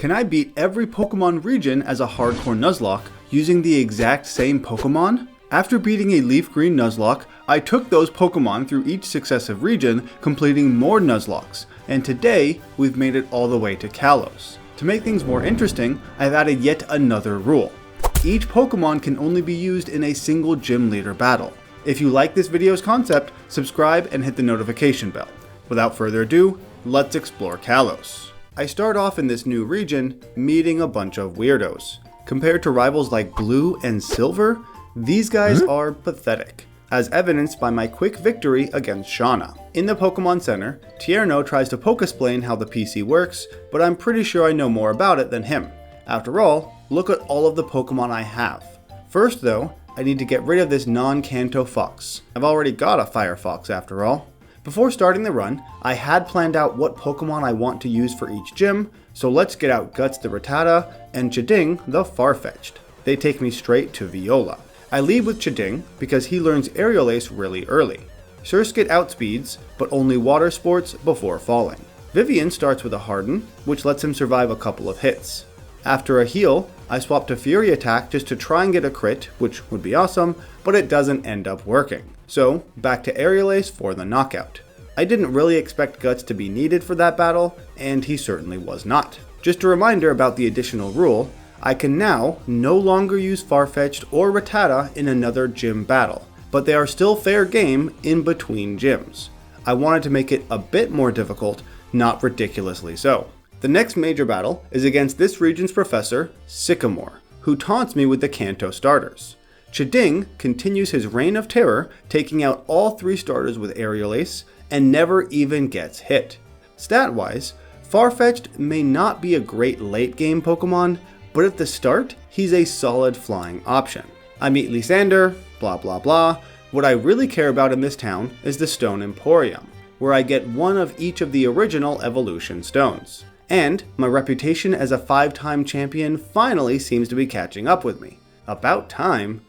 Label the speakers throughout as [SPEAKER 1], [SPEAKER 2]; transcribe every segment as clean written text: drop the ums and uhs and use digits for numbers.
[SPEAKER 1] Can I beat every Pokemon region as a hardcore Nuzlocke using the exact same Pokemon? After beating a leaf green Nuzlocke, I took those Pokemon through each successive region, completing more Nuzlockes, and today we've made it all the way to Kalos. To make things more interesting, I've added yet another rule. Each Pokemon can only be used in a single gym leader battle. If you like this video's concept, subscribe and hit the notification bell. Without further ado, let's explore Kalos. I start off in this new region, meeting a bunch of weirdos. Compared to rivals like Blue and Silver, these guys are pathetic, as evidenced by my quick victory against Shauna. In the Pokemon Center, Tierno tries to Pokesplain how the PC works, but I'm pretty sure I know more about it than him. After all, look at all of the Pokemon I have. First though, I need to get rid of this non-Kanto fox. I've already got a fire fox after all. Before starting the run, I had planned out what Pokemon I want to use for each gym, so let's get out Guts the Rattata and Chiding the Farfetch'd. They take me straight to Viola. I lead with Chiding because he learns Aerial Ace really early. Surskit outspeeds, but only water sports before falling. Vivian starts with a Harden, which lets him survive a couple of hits. After a heal, I swap to Fury Attack just to try and get a crit, which would be awesome, but it doesn't end up working. So, back to Aerial Ace for the knockout. I didn't really expect Guts to be needed for that battle, and he certainly was not. Just a reminder about the additional rule, I can now no longer use Farfetch'd or Rattata in another gym battle, but they are still fair game in between gyms. I wanted to make it a bit more difficult, not ridiculously so. The next major battle is against this region's professor, Sycamore, who taunts me with the Kanto starters. Chiding continues his reign of terror, taking out all 3 starters with Aerial Ace, and never even gets hit. Stat-wise, Farfetch'd may not be a great late-game Pokemon, but at the start, he's a solid flying option. I meet Lysandre, blah blah blah. What I really care about in this town is the Stone Emporium, where I get one of each of the original evolution stones. And my reputation as a 5-time champion finally seems to be catching up with me. About time.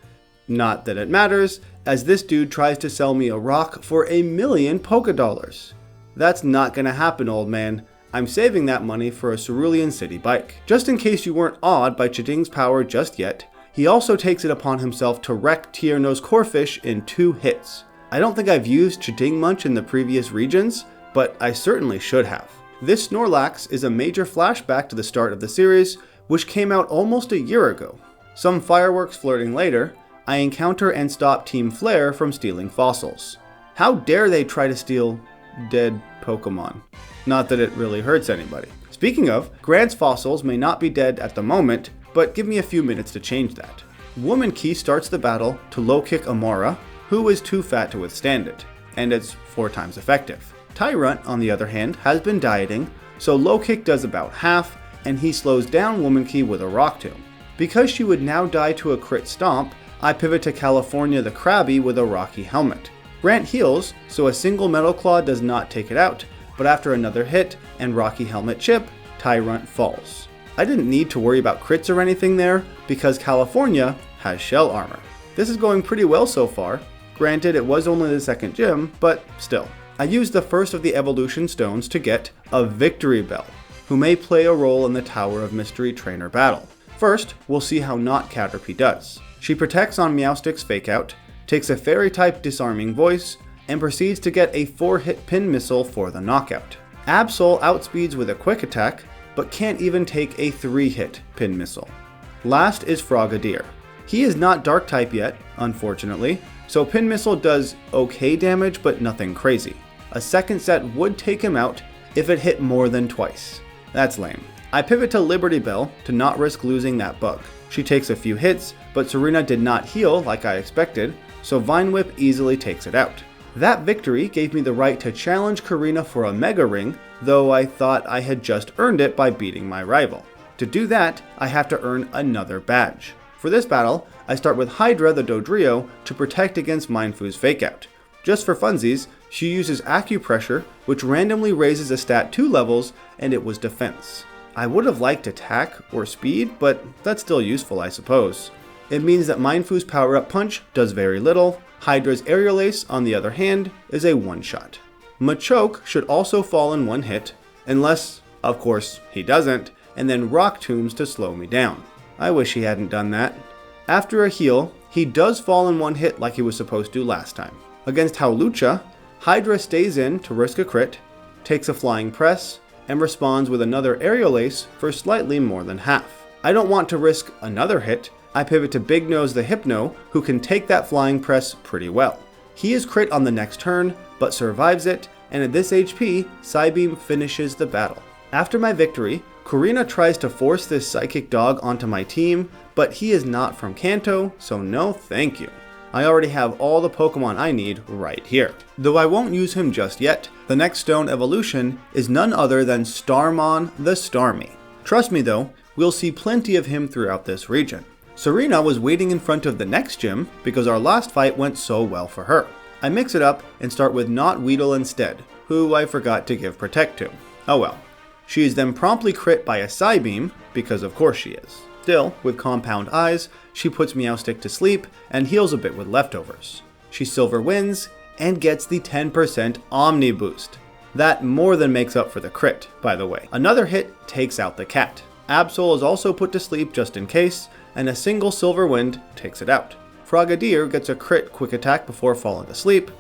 [SPEAKER 1] Not that it matters, as this dude tries to sell me a rock for $1,000,000 Pokédollars. That's not gonna happen, old man. I'm saving that money for a Cerulean City bike. Just in case you weren't awed by Chiding's power just yet, he also takes it upon himself to wreck Tierno's Corphish in 2 hits. I don't think I've used Chiding much in the previous regions, but I certainly should have. This Snorlax is a major flashback to the start of the series, which came out almost a year ago. Some fireworks flirting later, I encounter and stop Team Flare from stealing fossils. How dare they try to steal dead Pokemon? Not that it really hurts anybody. Speaking of, Grant's fossils may not be dead at the moment, but give me a few minutes to change that. Womankey starts the battle to low kick Amara, who is too fat to withstand it, and it's 4 times effective. Tyrunt, on the other hand, has been dieting, so low kick does about half, and he slows down Womankey with a Rock Tomb. Because she would now die to a crit stomp, I pivot to California the Krabby with a Rocky Helmet. Grant heals, so a single Metal Claw does not take it out, but after another hit and Rocky Helmet chip, Tyrunt falls. I didn't need to worry about crits or anything there, because California has shell armor. This is going pretty well so far. Granted, it was only the 2nd gym, but still. I used the first of the evolution stones to get a Victory Bell, who may play a role in the Tower of Mystery Trainer battle. First, we'll see how not Caterpie does. She protects on Meowstic's Fake Out, takes a Fairy-type Disarming Voice, and proceeds to get a 4-hit Pin Missile for the knockout. Absol outspeeds with a Quick Attack, but can't even take a 3-hit Pin Missile. Last is Frogadier. He is not Dark-type yet, unfortunately, so Pin Missile does okay damage, but nothing crazy. A second set would take him out if it hit more than twice. That's lame. I pivot to Liberty Bell to not risk losing that bug. She takes a few hits, but Serena did not heal like I expected, so Vine Whip easily takes it out. That victory gave me the right to challenge Karina for a Mega Ring, though I thought I had just earned it by beating my rival. To do that, I have to earn another badge. For this battle, I start with Hydra the Dodrio to protect against Mindfu's Fake Out. Just for funsies, she uses Acupressure, which randomly raises a stat 2 levels, and it was defense. I would have liked attack or speed, but that's still useful, I suppose. It means that Mindfu's power-up punch does very little. Hydra's Aerial Ace, on the other hand, is a one-shot. Machoke should also fall in 1 hit, unless, of course, he doesn't, and then rock tombs to slow me down. I wish he hadn't done that. After a heal, he does fall in one hit like he was supposed to last time. Against Howlucha, Hydra stays in to risk a crit, takes a flying press, and responds with another aerial ace for slightly more than half. I don't want to risk another hit. I pivot to Big Nose the Hypno, who can take that flying press pretty well. He is crit on the next turn, but survives it, and at this HP, Psybeam finishes the battle. After my victory, Korrina tries to force this psychic dog onto my team, but he is not from Kanto, so no thank you. I already have all the Pokemon I need right here. Though I won't use him just yet, the next stone evolution is none other than Starmon the Starmie. Trust me though, we'll see plenty of him throughout this region. Serena was waiting in front of the next gym because our last fight went so well for her. I mix it up and start with not Weedle instead, who I forgot to give Protect to. Oh well. She is then promptly crit by a Psybeam, because of course she is. Still, with Compound Eyes, she puts Meowstic to sleep and heals a bit with leftovers. She Silver wins and gets the 10% Omni boost. That more than makes up for the crit, by the way. Another hit takes out the cat. Absol is also put to sleep just in case, and a single Silver Wind takes it out. Frogadier gets a crit quick attack before falling asleep.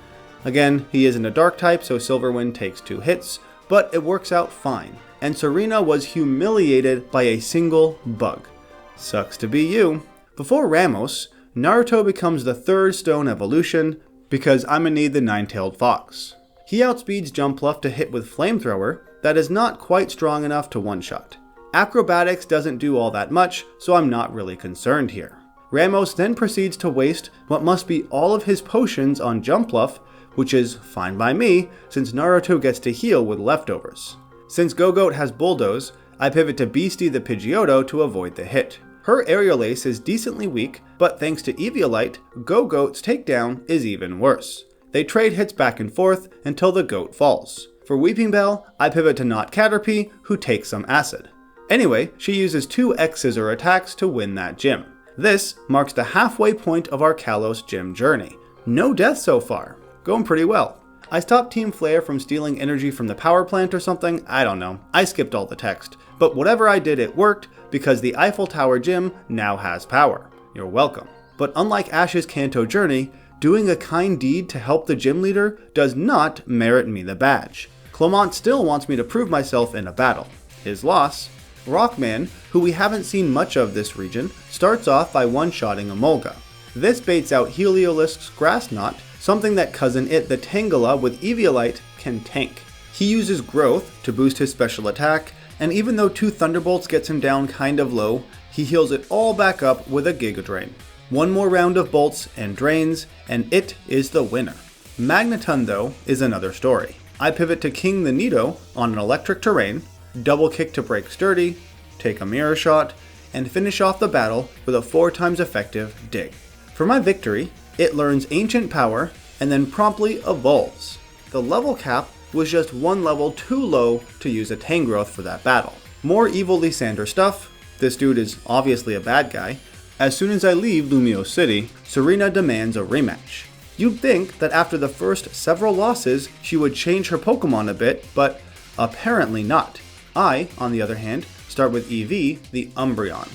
[SPEAKER 1] Again, he isn't a dark type, so Silver Wind takes 2 hits, but it works out fine. And Serena was humiliated by a single bug. Sucks to be you. Before Ramos, Naruto becomes the 3rd stone evolution, because I'ma need the 9-tailed fox. He outspeeds Jumpluff to hit with Flamethrower, that is not quite strong enough to one-shot. Acrobatics doesn't do all that much, so I'm not really concerned here. Ramos then proceeds to waste what must be all of his potions on Jumpluff, which is fine by me, since Naruto gets to heal with leftovers. Since Go-Goat has Bulldoze, I pivot to Beastie the Pidgeotto to avoid the hit. Her Aerial Ace is decently weak, but thanks to Eviolite, Go-Goat's takedown is even worse. They trade hits back and forth until the goat falls. For Weeping Bell, I pivot to Not Caterpie, who takes some acid. Anyway, she uses 2 X-Scissor attacks to win that gym. This marks the halfway point of our Kalos gym journey. No deaths so far. Going pretty well. I stopped Team Flare from stealing energy from the power plant or something, I don't know. I skipped all the text. But whatever I did, it worked, because the Eiffel Tower gym now has power. You're welcome. But unlike Ash's Kanto journey, doing a kind deed to help the gym leader does not merit me the badge. Clement still wants me to prove myself in a battle. His loss. Rockman, who we haven't seen much of this region, starts off by one-shotting Emolga. This baits out Heliolisk's Grass Knot, something that Cousin It the Tangela with Eviolite can tank. He uses Growth to boost his special attack, and even though 2 Thunderbolts gets him down kind of low, he heals it all back up with a Giga Drain. One more round of bolts and drains, and it is the winner. Magneton, though, is another story. I pivot to King the Nido on an electric terrain, double kick to break sturdy, take a mirror shot, and finish off the battle with a 4 times effective dig. For my victory, it learns Ancient Power and then promptly evolves. The level cap was just 1 level too low to use a Tangrowth for that battle. More evil Lysandre stuff. This dude is obviously a bad guy. As soon as I leave Lumio City, Serena demands a rematch. You'd think that after the first several losses, she would change her Pokemon a bit, but apparently not. I, on the other hand, start with Eevee, the Umbreon.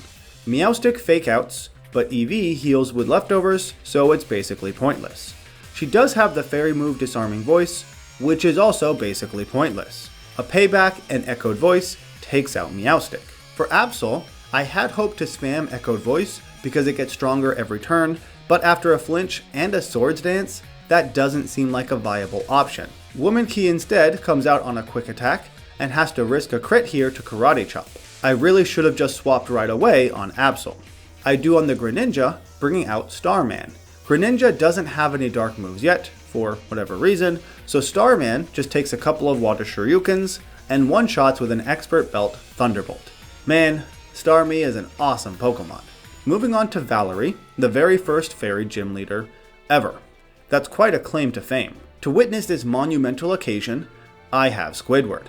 [SPEAKER 1] Meowstic fake outs, but Eevee heals with leftovers, so it's basically pointless. She does have the fairy move Disarming Voice, which is also basically pointless. A payback and Echoed Voice takes out Meowstic. For Absol, I had hoped to spam Echoed Voice because it gets stronger every turn, but after a flinch and a Swords Dance, that doesn't seem like a viable option. Woman Key instead comes out on a quick attack and has to risk a crit here to Karate Chop. I really should have just swapped right away on Absol. I do on the Greninja, bringing out Starman. Greninja doesn't have any dark moves yet, for whatever reason, so Starman just takes a couple of Water Shoryukens and one-shots with an Expert Belt Thunderbolt. Man, Starmie is an awesome Pokemon. Moving on to Valerie, the very first fairy gym leader ever. That's quite a claim to fame. To witness this monumental occasion, I have Squidward.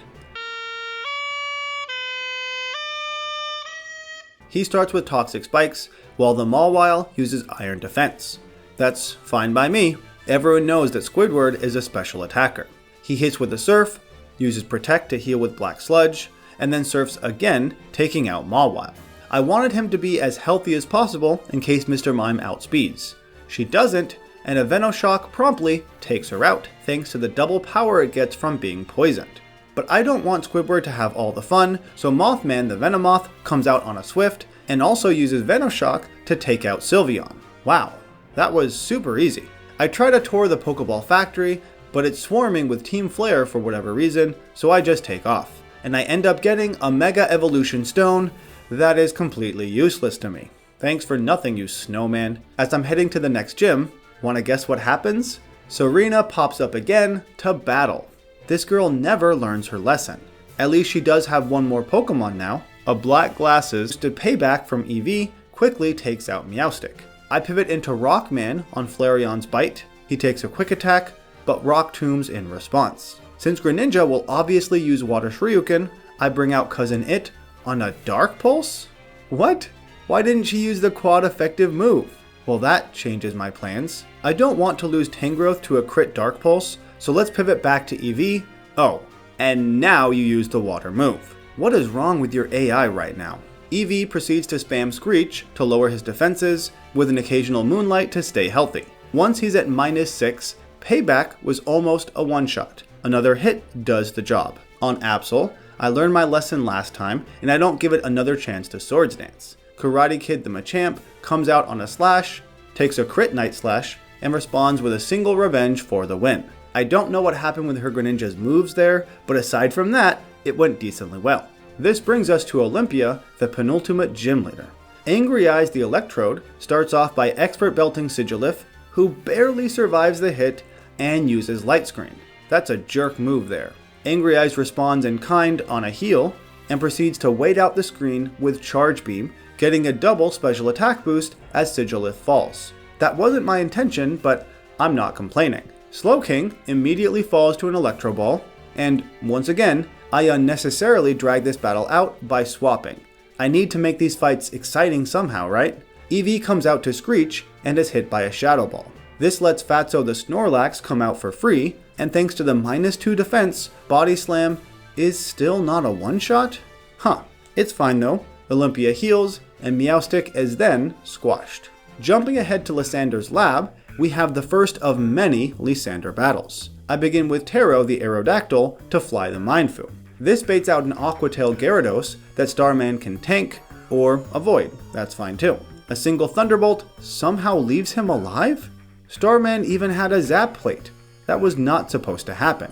[SPEAKER 1] He starts with Toxic Spikes, while the Mawile uses Iron Defense. That's fine by me. Everyone knows that Squidward is a special attacker. He hits with the Surf, uses Protect to heal with Black Sludge, and then surfs again, taking out Mawile. I wanted him to be as healthy as possible in case Mr. Mime outspeeds. She doesn't, and a Venoshock promptly takes her out, thanks to the double power it gets from being poisoned. But I don't want Squidward to have all the fun, so Mothman the Venomoth comes out on a Swift, and also uses Venoshock to take out Sylveon. Wow, that was super easy. I try to tour the Pokeball factory, but it's swarming with Team Flare for whatever reason, so I just take off. And I end up getting a Mega Evolution Stone that is completely useless to me. Thanks for nothing, you snowman. As I'm heading to the next gym, wanna guess what happens? Serena pops up again to battle. This girl never learns her lesson. At least she does have one more Pokemon now. A Black Glasses to payback from Eevee quickly takes out Meowstic. I pivot into Rockman on Flareon's bite. He takes a quick attack, but Rock Tombs in response. Since Greninja will obviously use Water Shuriken, I bring out Cousin It on a Dark Pulse? What? Why didn't she use the quad effective move? Well, that changes my plans. I don't want to lose Tangrowth to a crit Dark Pulse, so let's pivot back to Eevee. Oh, and now you use the water move. What is wrong with your AI right now? Eevee proceeds to spam Screech to lower his defenses, with an occasional Moonlight to stay healthy. Once he's at -6, Payback was almost a one-shot. Another hit does the job. On Absol, I learned my lesson last time, and I don't give it another chance to Swords Dance. Karate Kid the Machamp comes out on a Slash, takes a crit Night Slash, and responds with a single Revenge for the win. I don't know what happened with her Greninja's moves there, but aside from that, it went decently well. This brings us to Olympia, the penultimate gym leader. Angry Eyes the Electrode starts off by expert belting Sigilif, who barely survives the hit and uses Light Screen. That's a jerk move there. Angry Eyes responds in kind on a heal, and proceeds to wait out the screen with Charge Beam, getting a double special attack boost as Sigilif falls. That wasn't my intention, but I'm not complaining. Slowking immediately falls to an Electro Ball, and once again, I unnecessarily drag this battle out by swapping. I need to make these fights exciting somehow, right? Eevee comes out to Screech and is hit by a Shadow Ball. This lets Fatso the Snorlax come out for free, and thanks to the -2 defense, Body Slam is still not a one-shot? Huh, it's fine though. Olympia heals, and Meowstic is then squashed. Jumping ahead to Lysandre's lab, we have the first of many Lysandre battles. I begin with Taro the Aerodactyl to fly the Mindfu. This baits out an Aquatail Gyarados that Starman can tank, or avoid, that's fine too. A single Thunderbolt somehow leaves him alive? Starman even had a Zap Plate. That was not supposed to happen.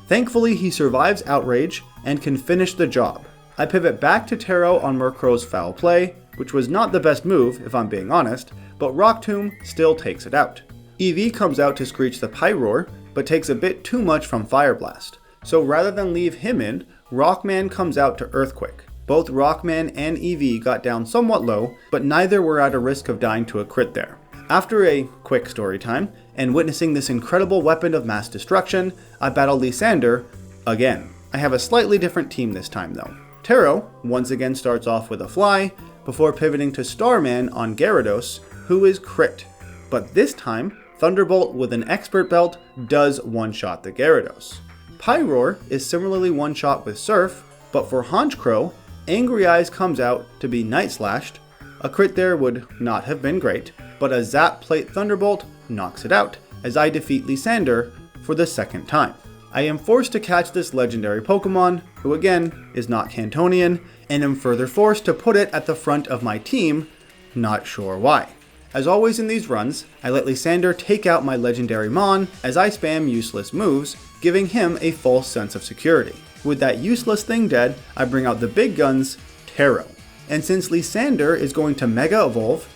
[SPEAKER 1] Thankfully he survives Outrage and can finish the job. I pivot back to Taro on Murkrow's Foul Play, which was not the best move if I'm being honest, but Rock Tomb still takes it out. Eevee comes out to Screech the Pyroar, but takes a bit too much from Fire Blast. So rather than leave him in, Rockman comes out to Earthquake. Both Rockman and Eevee got down somewhat low, but neither were at a risk of dying to a crit there. After a quick story time, and witnessing this incredible weapon of mass destruction, I battle Lysandre again. I have a slightly different team this time though. Taro once again starts off with a Fly, before pivoting to Starman on Gyarados, who is crit. But this time, Thunderbolt with an Expert Belt does one-shot the Gyarados. Pyroar is similarly one-shot with Surf, but for Honchkrow, Angry Eyes comes out to be Night Slashed. A crit there would not have been great, but a Zap Plate Thunderbolt knocks it out, as I defeat Lysandre for the second time. I am forced to catch this legendary Pokemon, who again is not Cantonian, and am further forced to put it at the front of my team, not sure why. As always in these runs, I let Lysandre take out my legendary Mon as I spam useless moves, giving him a false sense of security. With that useless thing dead, I bring out the big guns, Taro. And since Lysandre is going to Mega Evolve,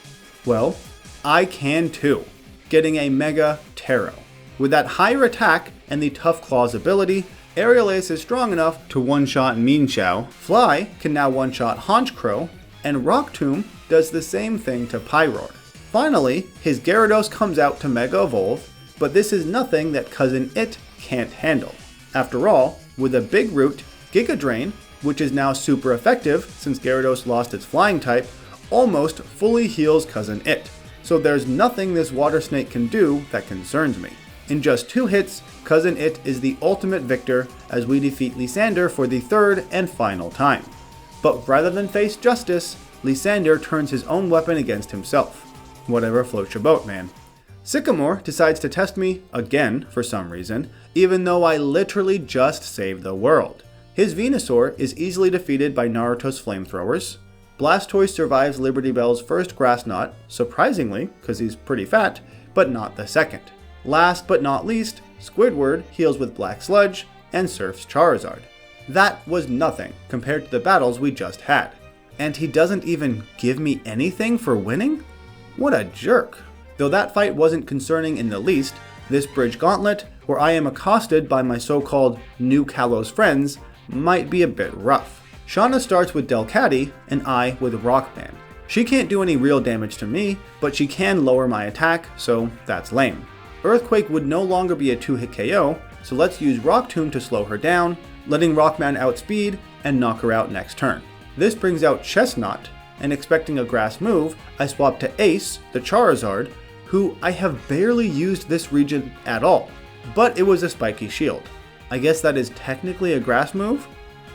[SPEAKER 1] well, I can too, getting a Mega Taro. With that higher attack and the Tough Claws ability, Aerial Ace is strong enough to one-shot Mienshao, Fly can now one-shot Honchkrow, and Rock Tomb does the same thing to Pyroar. Finally, his Gyarados comes out to Mega Evolve, but this is nothing that Cousin It can't handle. After all, with a Big Root, Giga Drain, which is now super effective since Gyarados lost its flying type, almost fully heals Cousin It. So there's nothing this Water Snake can do that concerns me. In just 2 hits, Cousin It is the ultimate victor as we defeat Lysandre for the 3rd and final time. But rather than face justice, Lysandre turns his own weapon against himself. Whatever floats your boat, man. Sycamore decides to test me again for some reason, even though I literally just saved the world. His Venusaur is easily defeated by Naruto's flamethrowers. Blastoise survives Liberty Bell's first grass knot, surprisingly, because he's pretty fat, but not the second. Last but not least, Squidward heals with Black Sludge and surfs Charizard. That was nothing compared to the battles we just had. And he doesn't even give me anything for winning? What a jerk. Though that fight wasn't concerning in the least, this bridge gauntlet, where I am accosted by my so-called new Kalos friends, might be a bit rough. Shauna starts with Delcatty and I with Rockman. She can't do any real damage to me, but she can lower my attack, so that's lame. Earthquake would no longer be a 2-hit KO, so let's use Rock Tomb to slow her down, letting Rockman outspeed and knock her out next turn. This brings out Chestnut, and expecting a grass move, I swap to Ace, the Charizard, who I have barely used this region at all, but it was a spiky shield. I guess that is technically a grass move?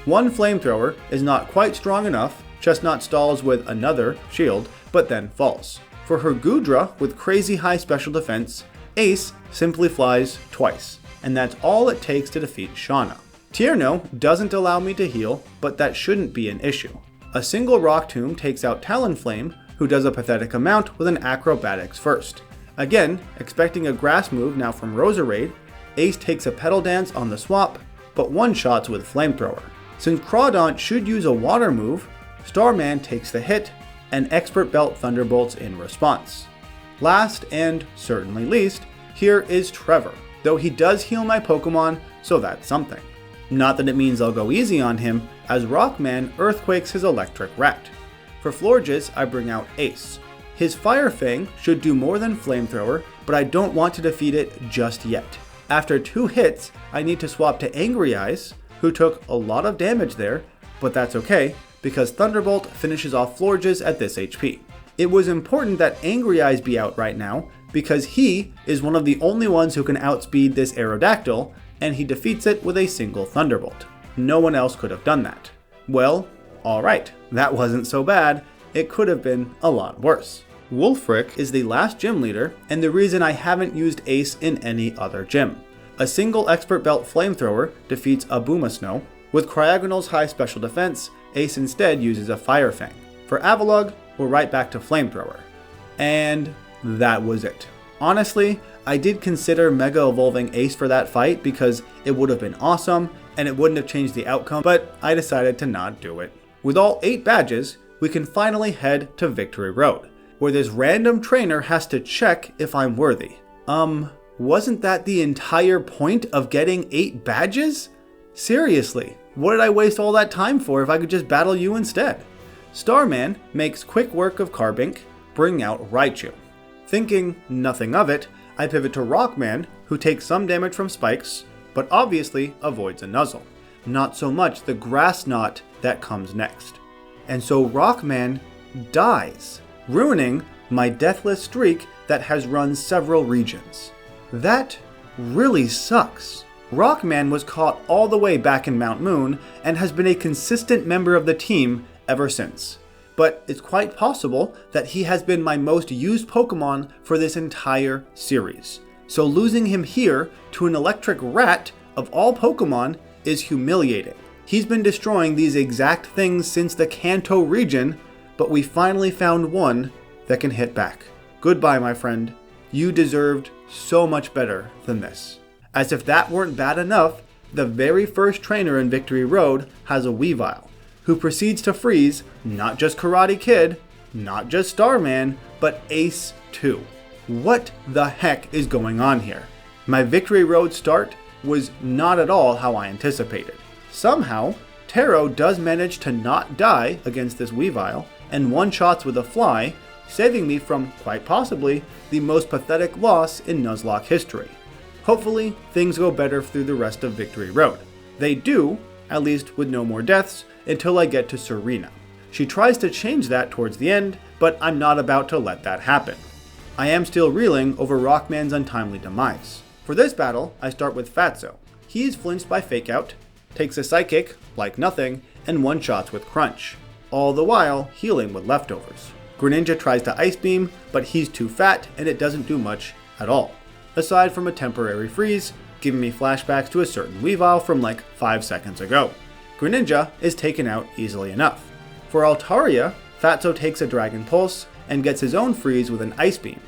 [SPEAKER 1] One flamethrower is not quite strong enough, Chestnut stalls with another shield, but then falls. For her Goodra with crazy high special defense, Ace simply flies twice, and that's all it takes to defeat Shauna. Tierno doesn't allow me to heal, but that shouldn't be an issue. A single Rock Tomb takes out Talonflame, who does a pathetic amount with an Acrobatics first. Again, expecting a grass move now from Roserade, Ace takes a Petal Dance on the swap, but one-shots with Flamethrower. Since Crawdaunt should use a water move, Starman takes the hit, and Expert Belt Thunderbolts in response. Last and certainly least, here is Trevor, though he does heal my Pokemon, so that's something. Not that it means I'll go easy on him, as Rockman earthquakes his electric rat. For Florges, I bring out Ace. His Fire Fang should do more than Flamethrower, but I don't want to defeat it just yet. After 2 hits, I need to swap to Angry Eyes, who took a lot of damage there, but that's okay, because Thunderbolt finishes off Florges at this HP. It was important that Angry Eyes be out right now, because he is one of the only ones who can outspeed this Aerodactyl, and he defeats it with a single Thunderbolt. No one else could have done that. Well, alright, that wasn't so bad. It could have been a lot worse. Wulfric is the last gym leader, and the reason I haven't used Ace in any other gym. A single Expert Belt Flamethrower defeats Abumasnow. With Cryogonal's high special defense, Ace instead uses a Fire Fang. For Avalugg, we're right back to Flamethrower. And that was it. Honestly, I did consider Mega Evolving Ace for that fight because it would have been awesome and it wouldn't have changed the outcome, but I decided to not do it. With all 8 badges, we can finally head to Victory Road, where this random trainer has to check if I'm worthy. Wasn't that the entire point of getting 8 badges? Seriously, what did I waste all that time for if I could just battle you instead? Starman makes quick work of Carbink, bringing out Raichu. Thinking nothing of it, I pivot to Rockman, who takes some damage from spikes, but obviously avoids a Nuzzle. Not so much the Grass Knot that comes next. And so Rockman dies, ruining my deathless streak that has run several regions. That really sucks. Rockman was caught all the way back in Mount Moon and has been a consistent member of the team ever since. But it's quite possible that he has been my most used Pokemon for this entire series. So losing him here to an electric rat of all Pokemon is humiliating. He's been destroying these exact things since the Kanto region, but we finally found one that can hit back. Goodbye, my friend. You deserved so much better than this. As if that weren't bad enough, the very first trainer in Victory Road has a Weavile, who proceeds to freeze not just Karate Kid, not just Starman, but Ace too. What the heck is going on here? My Victory Road start was not at all how I anticipated. Somehow, Taro does manage to not die against this Weavile, and one-shots with a fly, saving me from, quite possibly, the most pathetic loss in Nuzlocke history. Hopefully, things go better through the rest of Victory Road. They do, at least with no more deaths, until I get to Serena. She tries to change that towards the end, but I'm not about to let that happen. I am still reeling over Rockman's untimely demise. For this battle, I start with Fatso. He is flinched by Fake Out, takes a Psychic, like nothing, and one-shots with Crunch, all the while healing with leftovers. Greninja tries to Ice Beam, but he's too fat and it doesn't do much at all, aside from a temporary freeze, giving me flashbacks to a certain Weavile from like 5 seconds ago. Greninja is taken out easily enough. For Altaria, Fatso takes a Dragon Pulse and gets his own freeze with an Ice Beam,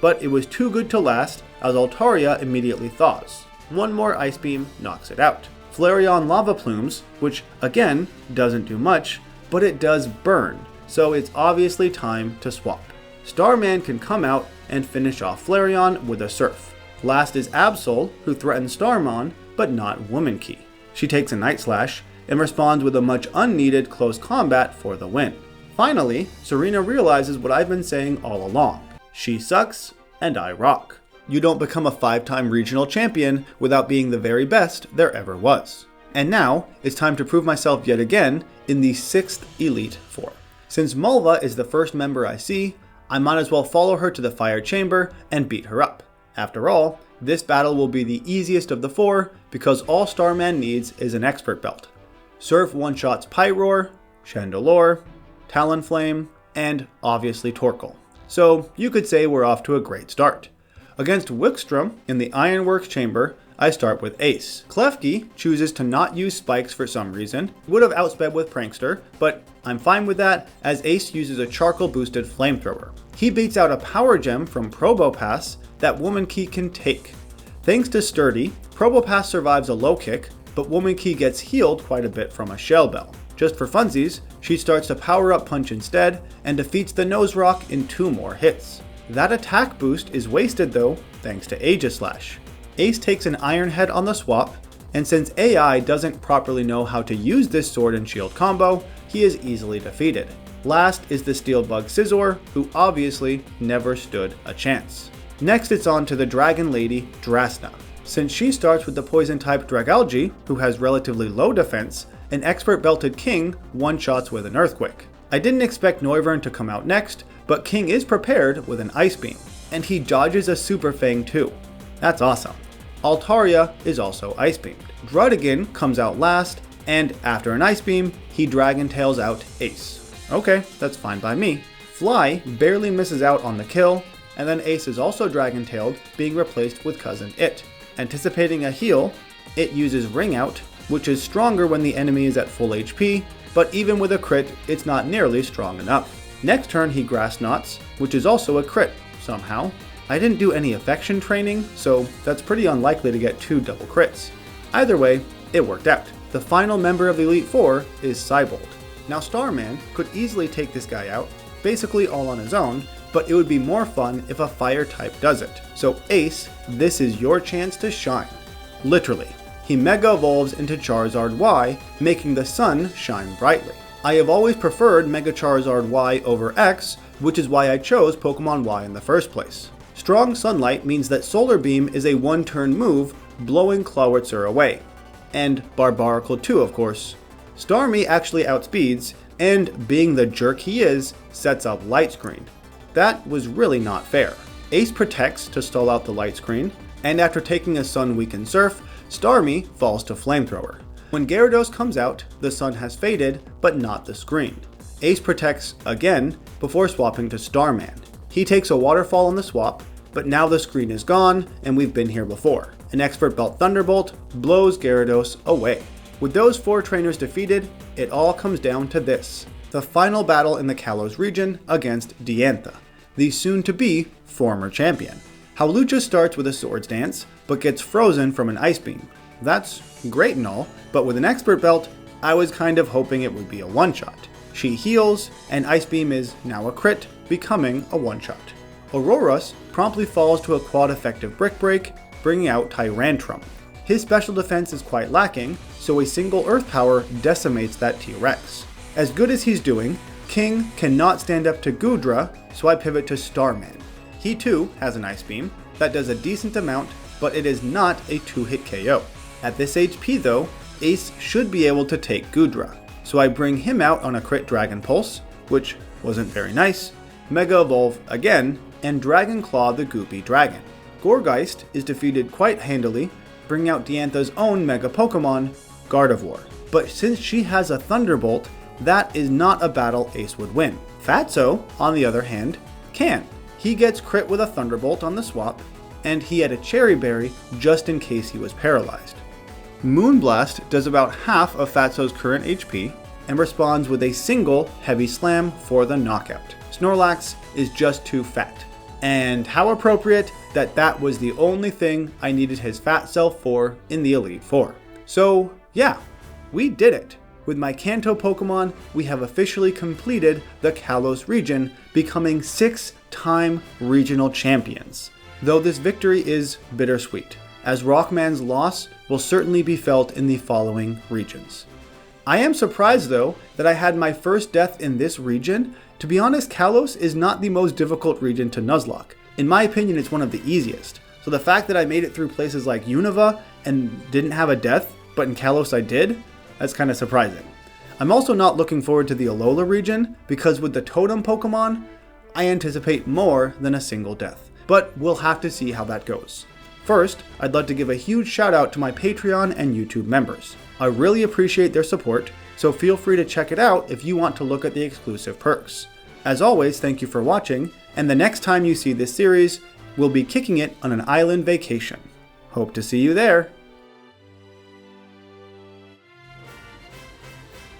[SPEAKER 1] but it was too good to last as Altaria immediately thaws. One more Ice Beam knocks it out. Flareon Lava Plumes, which again doesn't do much, but it does burn, so it's obviously time to swap. Starman can come out and finish off Flareon with a Surf. Last is Absol, who threatens Starmon, but not Womankey. She takes a Night Slash and responds with a much unneeded close combat for the win. Finally, Serena realizes what I've been saying all along. She sucks, and I rock. You don't become a 5-time regional champion without being the very best there ever was. And now, it's time to prove myself yet again in the 6th Elite Four. Since Malva is the first member I see, I might as well follow her to the Fire Chamber and beat her up. After all, this battle will be the easiest of the 4 because all Starman needs is an Expert Belt. Surf one-shots Pyroar, Chandelure, Talonflame, and obviously Torkoal. So you could say we're off to a great start. Against Wickstrom in the Ironworks Chamber, I start with Ace. Klefki chooses to not use spikes for some reason. Would have outsped with Prankster, but I'm fine with that as Ace uses a charcoal boosted flamethrower. He beats out a power gem from Probopass that Womankey can take. Thanks to Sturdy, Probopass survives a low kick, but Womankey gets healed quite a bit from a Shell Bell. Just for funsies, she starts to power up Punch instead and defeats the Nose Rock in 2 more hits. That attack boost is wasted though, thanks to Aegislash. Ace takes an Iron Head on the swap, and since AI doesn't properly know how to use this sword and shield combo, he is easily defeated. Last is the Steel Bug Scizor, who obviously never stood a chance. Next it's on to the Dragon Lady Drasna. Since she starts with the Poison type Dragalge, who has relatively low defense, an Expert Belted King one-shots with an Earthquake. I didn't expect Noivern to come out next, but King is prepared with an Ice Beam, and he dodges a Super Fang too. That's awesome. Altaria is also Ice Beamed. Druddigan comes out last, and after an Ice Beam, he Dragon Tails out Ace. Okay, that's fine by me. Fly barely misses out on the kill, and then Ace is also Dragon Tailed, being replaced with Cousin It. Anticipating a heal, It uses Ring Out, which is stronger when the enemy is at full HP, but even with a crit, it's not nearly strong enough. Next turn he Grass Knots, which is also a crit, somehow. I didn't do any affection training, so that's pretty unlikely to get 2 double crits. Either way, it worked out. The final member of the Elite Four is Cybold. Now Starman could easily take this guy out, basically all on his own, but it would be more fun if a fire type does it. So Ace, this is your chance to shine. Literally. He Mega Evolves into Charizard Y, making the sun shine brightly. I have always preferred Mega Charizard Y over X, which is why I chose Pokemon Y in the first place. Strong Sunlight means that Solar Beam is a 1-turn move, blowing Clawitzer away. And Barbaracle too, of course. Starmie actually outspeeds, and being the jerk he is, sets up Light Screen. That was really not fair. Ace protects to stall out the Light Screen, and after taking a Sun weakened Surf, Starmie falls to Flamethrower. When Gyarados comes out, the sun has faded, but not the screen. Ace protects again before swapping to Starman. He takes a Waterfall on the swap, but now the screen is gone and we've been here before. An Expert Belt Thunderbolt blows Gyarados away. With those 4 trainers defeated, it all comes down to this. The final battle in the Kalos region against Diantha, the soon-to-be former champion. Hawlucha starts with a Swords Dance, but gets frozen from an Ice Beam. That's great and all, but with an Expert Belt, I was kind of hoping it would be a one-shot. She heals, and Ice Beam is now a crit, becoming a one-shot. Aurorus promptly falls to a quad-effective Brick Break, bringing out Tyrantrum. His special defense is quite lacking, so a single Earth Power decimates that T-Rex. As good as he's doing, King cannot stand up to Goodra, so I pivot to Starman. He too has an Ice Beam that does a decent amount, but it is not a 2-hit KO. At this HP though, Ace should be able to take Goodra, so I bring him out on a crit Dragon Pulse, which wasn't very nice, Mega Evolve again, and Dragon Claw the Goopy Dragon. Gourgeist is defeated quite handily, bringing out Diantha's own Mega Pokemon, Gardevoir. But since she has a Thunderbolt, that is not a battle Ace would win. Fatso, on the other hand, can. He gets crit with a Thunderbolt on the swap, and he had a Cherry Berry just in case he was paralyzed. Moonblast does about half of Fatso's current HP, and responds with a single Heavy Slam for the knockout. Snorlax is just too fat. And how appropriate that that was the only thing I needed his fat self for in the Elite Four. So yeah, we did it. With my Kanto Pokemon, we have officially completed the Kalos region, becoming 6-time regional champions. Though this victory is bittersweet, as Rockman's loss will certainly be felt in the following regions. I am surprised though that I had my first death in this region. To be honest, Kalos is not the most difficult region to Nuzlocke. In my opinion, it's one of the easiest. So the fact that I made it through places like Unova and didn't have a death, but in Kalos I did, that's kind of surprising. I'm also not looking forward to the Alola region, because with the Totem Pokemon, I anticipate more than a single death. But we'll have to see how that goes. First, I'd like to give a huge shout out to my Patreon and YouTube members. I really appreciate their support, so feel free to check it out if you want to look at the exclusive perks. As always, thank you for watching, and the next time you see this series, we'll be kicking it on an island vacation. Hope to see you there!